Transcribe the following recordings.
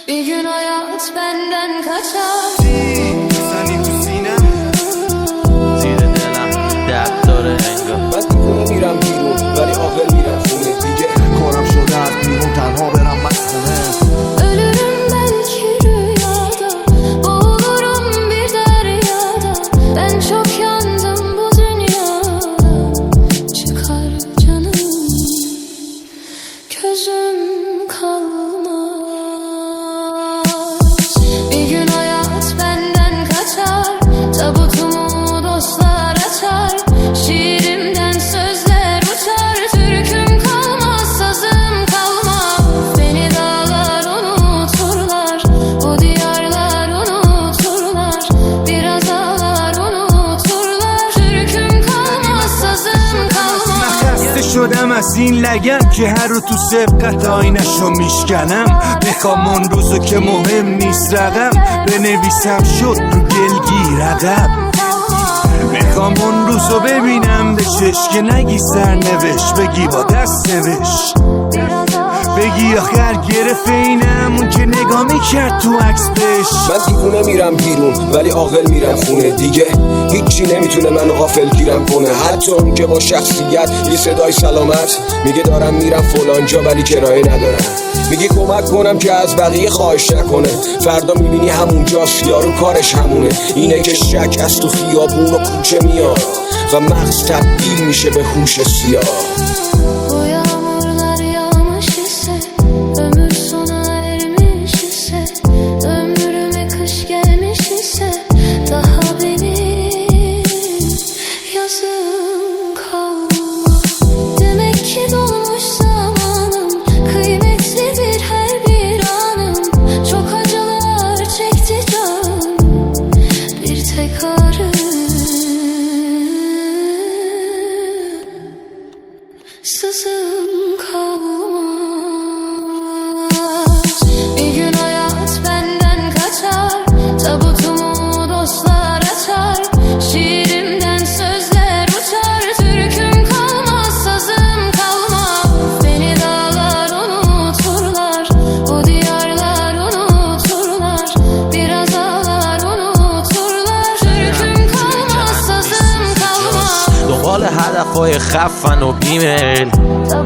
Bir gün hayat benden kaçar. Seni تو سینم زیر دلم درد داره انگار من دیوونه میرم بیرون ولی عاقل میرم خونه دیگه. کارم شده از بیرون تنها برم مسخونه. Ölürüm belki rüyada, boğulurum bir deryada. Ben çok yandım bu dünyada. Çıkar canım, gözüm kalmaz. Bir gün hayat benden kaçar, tabutumu dostlar açar. Şiirimden sözler uçar, türküm kalmaz, sazım kalmaz. Beni dağlar unuturlar, bu diyarlar unuturlar. Biraz ağlar unuturlar, türküm kalmaz, sazım kalmaz. خسته شدم از این لگن که هر رو تو سبقت آینشو میشکنم. میخوام اون روزو که مهم نیست رقم بنویسم شد رو گلگیر عقب. میخوام اون روزو ببینم به چشم که نگی سرنوشت بگی با دست نوشت. بگی آخر گرفت اینم اون که نگاه میکرد تو عکس بهش. من دیوونه میرم بیرون ولی عاقل میرم خونه دیگه. هیچی نمیتونه منو غافل گیرم کنه، حتی اون که با شخصیت یه صدای سلامت میگه دارم میرم فلان جا ولی کرایه ندارم. میگه کمک کنم که از بقیه خواهش نکنه، فردا میبینی همونجاست یارو کارش همونه. اینه که شک از تو خیابون و کوچه میاد و مغز تبدیل میشه به هوش سیاه. Bu yağmurlar yağmış ise, ömür sona ermiş ise, ömrüme kış gelmiş ise, daha benim yazım kalmaz. Demek ki dolmuş zamanım, kıymetlidir her bir anım. Çok acılar çekti canım, bir tek ağrı, sızım kalmaz. Bir gün hayat benden kaçar, tabutumu dostlar açar. Şiirimden sözler uçar, türküm kalmaz, sazım kalmaz. Beni dağlar unuturlar, bu diyarlar unuturlar. Biraz ağlar unuturlar, türküm kalmaz, sazım kalmaz. دنبال هدفهای خفن و بیمیل،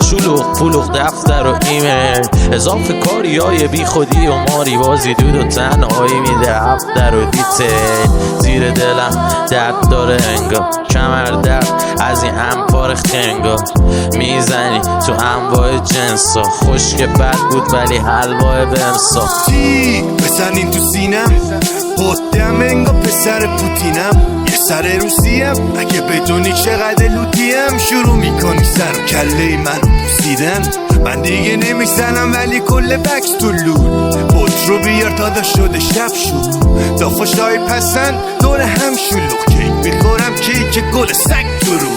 شلوغ پلوغ دفتر و ایمیل، اضافه کاری های بی خودی و ماری بازی دود و تنهایی میده افتر و دیتیل. زیر دلم درد داره انگار، کمر درد از این انبار خنگار. میزنی تو انواع جنسا، خشک بد بود ولی حلوای بمسا. بزنین تو سینم قدم انگا پسر پوتینم. یه سر روسیم اگه بدونی چقدر لوتیم. شروع میکنی سر و کله من بوسیدن. من دیگه نمیزنم ولی کل بکس تو لول. بوت رو بیار تا دا شده شب شروع. دافاشای پسند دور هم شلوغ. کیک میخورم کیک گل سگ تو رو.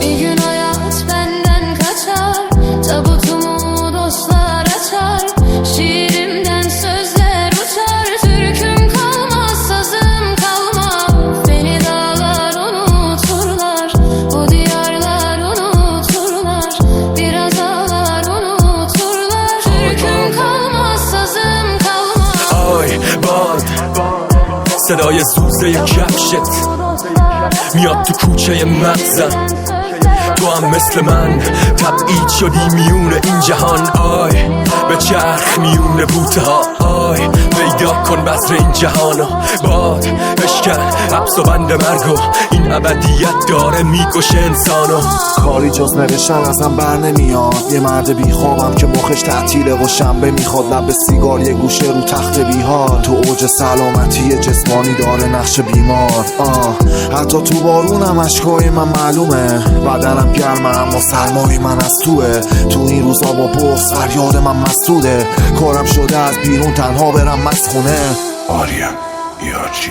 Bir gün hayat benden kaçar, tabutumu dostlar açar. Şiirimden sözler uçar, türküm kalmaz, sazım kalmaz. Beni dağlar unuturlar, bu diyarlar unuturlar. Biraz ağlar unuturlar, türküm kalmaz, sazım kalmaz. آی باد صدای سوزه کفشت میاد تو کوچه مغزم. تو هم مثل من تبعید شدی میونه این جهان. آی به چرخ میونه بوته ها. آی پیدا کن بذر این جهانو. باد بشکن حبس و بند مرگو، این ابدیت داره میکشه انسانو. کاری جز نوشتن ازم بر نمیاد. یه مرد بیخوابم که مخش تعطیله و شنبه میخواد. لب سیگار یه گوشه رو تخت بیهار. تو اوج سلامتی جسمانی داره نقش بیمار. حتی تو بارونم اشکای من معلومه. بدنم گرمه اما سرمای من از توه. تو این روزا با بغض فریاد من مسدوده. کارم شده از بیرون تنها برم مسخونه. آریم یارچی